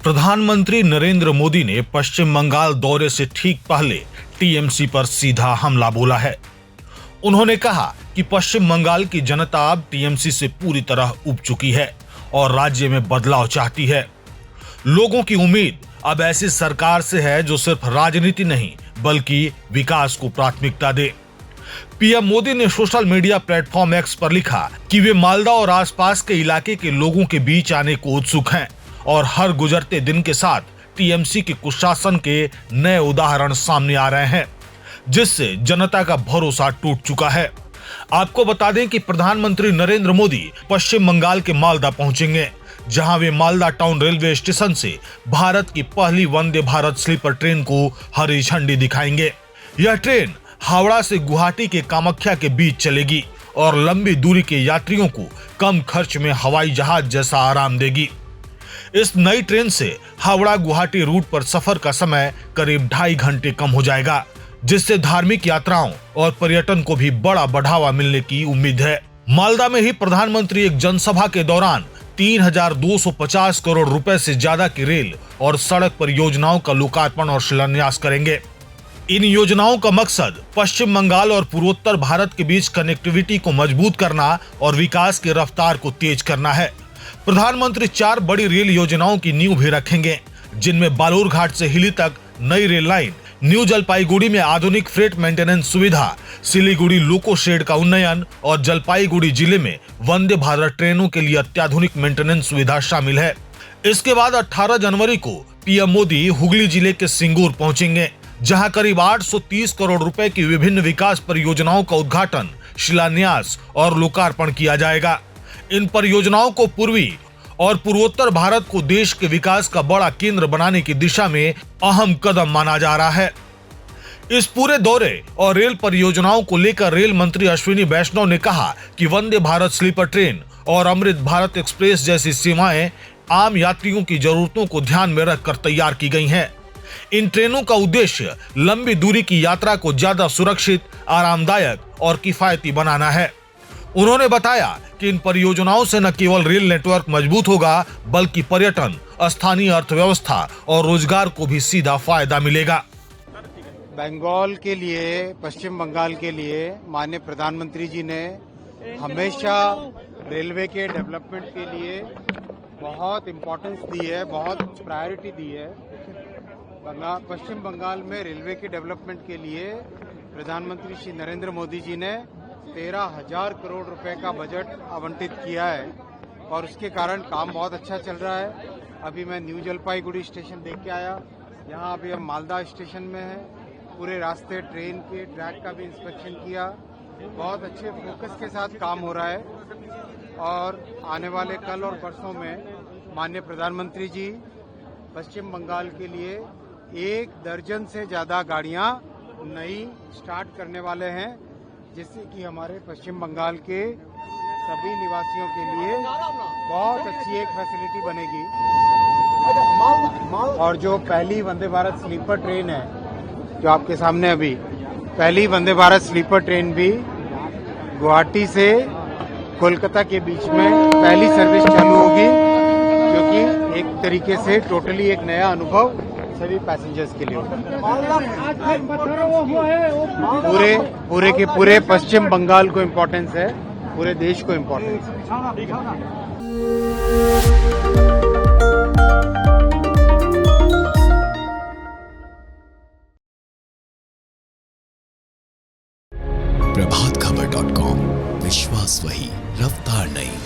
प्रधानमंत्री नरेंद्र मोदी ने पश्चिम बंगाल दौरे से ठीक पहले टीएमसी पर सीधा हमला बोला है। उन्होंने कहा कि पश्चिम बंगाल की जनता अब टीएमसी से पूरी तरह उब चुकी है और राज्य में बदलाव चाहती है। लोगों की उम्मीद अब ऐसी सरकार से है जो सिर्फ राजनीति नहीं बल्कि विकास को प्राथमिकता दे। पीएम मोदी ने सोशल मीडिया प्लेटफॉर्म एक्स पर लिखा कि वे मालदा और आसपास के इलाके के लोगों के बीच आने को उत्सुक हैं और हर गुजरते दिन के साथ टीएमसी के कुशासन के नए उदाहरण सामने आ रहे हैं, जिससे जनता का भरोसा टूट चुका है। आपको बता दें कि प्रधानमंत्री नरेंद्र मोदी पश्चिम बंगाल के मालदा पहुंचेंगे, जहां वे मालदा टाउन रेलवे स्टेशन से भारत की पहली वंदे भारत स्लीपर ट्रेन को हरी झंडी दिखाएंगे। यह ट्रेन हावड़ा से गुवाहाटी के कामाख्या के बीच चलेगी और लंबी दूरी के यात्रियों को कम खर्च में हवाई जहाज जैसा आराम देगी। इस नई ट्रेन से हावड़ा गुवाहाटी रूट पर सफर का समय करीब 2.5 घंटे कम हो जाएगा, जिससे धार्मिक यात्राओं और पर्यटन को भी बड़ा बढ़ावा मिलने की उम्मीद है। मालदा में ही प्रधानमंत्री एक जनसभा के दौरान 3,250 करोड़ रुपए से ज्यादा की रेल और सड़क परियोजनाओं का लोकार्पण और शिलान्यास करेंगे। इन योजनाओं का मकसद पश्चिम बंगाल और पूर्वोत्तर भारत के बीच कनेक्टिविटी को मजबूत करना और विकास की रफ्तार को तेज करना है। प्रधानमंत्री 4 बड़ी रेल योजनाओं की नींव भी रखेंगे, जिनमें बालूरघाट से हिली तक नई रेल लाइन, न्यू जलपाईगुड़ी में आधुनिक फ्रेट मेंटेनेंस सुविधा, सिलीगुड़ी लोको शेड का उन्नयन और जलपाईगुड़ी जिले में वंदे भारत ट्रेनों के लिए अत्याधुनिक मेंटेनेंस सुविधा शामिल है। इसके बाद 18 जनवरी को पीएम मोदी हुगली जिले के सिंगूर पहुंचेंगे, जहां करीब 830 करोड़ रुपए की विभिन्न विकास परियोजनाओं का उद्घाटन, शिलान्यास और लोकार्पण किया जाएगा। इन परियोजनाओं को पूर्वी और पूर्वोत्तर भारत को देश के विकास का बड़ा केंद्र बनाने की दिशा में अहम कदम माना जा रहा है। इस पूरे दौरे और रेल परियोजनाओं को लेकर रेल मंत्री अश्विनी वैष्णव ने कहा कि वंदे भारत स्लीपर ट्रेन और अमृत भारत एक्सप्रेस जैसी सेवाएं आम यात्रियों की जरूरतों को ध्यान में रखकर तैयार की गई हैं। इन ट्रेनों का उद्देश्य लंबी दूरी की यात्रा को ज्यादा सुरक्षित, आरामदायक और किफायती बनाना है। उन्होंने बताया कि इन परियोजनाओं से न केवल रेल नेटवर्क मजबूत होगा बल्कि पर्यटन, स्थानीय अर्थव्यवस्था और रोजगार को भी सीधा फायदा मिलेगा। बंगाल के लिए, पश्चिम बंगाल के लिए माननीय प्रधानमंत्री जी ने हमेशा रेलवे के डेवलपमेंट के लिए बहुत इम्पोर्टेंस दी है, बहुत प्रायोरिटी दी है। पश्चिम बंगाल में रेलवे के डेवलपमेंट के लिए प्रधानमंत्री श्री नरेंद्र मोदी जी ने 13,000 करोड़ रुपए का बजट आवंटित किया है और उसके कारण काम बहुत अच्छा चल रहा है। अभी मैं न्यू जलपाईगुड़ी स्टेशन देख के आया, यहाँ अभी हम मालदा स्टेशन में हैं। पूरे रास्ते ट्रेन के ट्रैक का भी इंस्पेक्शन किया, बहुत अच्छे फोकस के साथ काम हो रहा है और आने वाले कल और परसों में माननीय प्रधानमंत्री जी पश्चिम बंगाल के लिए 1 दर्जन से ज्यादा गाड़ियां नई स्टार्ट करने वाले हैं, जिससे कि हमारे पश्चिम बंगाल के सभी निवासियों के लिए बहुत अच्छी एक फैसिलिटी बनेगी। और जो पहली वंदे भारत स्लीपर ट्रेन है, जो आपके सामने अभी पहली वंदे भारत स्लीपर ट्रेन भी गुवाहाटी से कोलकाता के बीच में पहली सर्विस चालू होगी, जो कि एक तरीके से टोटली एक नया अनुभव सभी पैसेंजर्स के लिए पूरे के पूरे पश्चिम बंगाल को इम्पोर्टेंस है, पूरे देश को इम्पोर्टेंस है। प्रभातखबर.com, विश्वास वही, रफ्तार नहीं।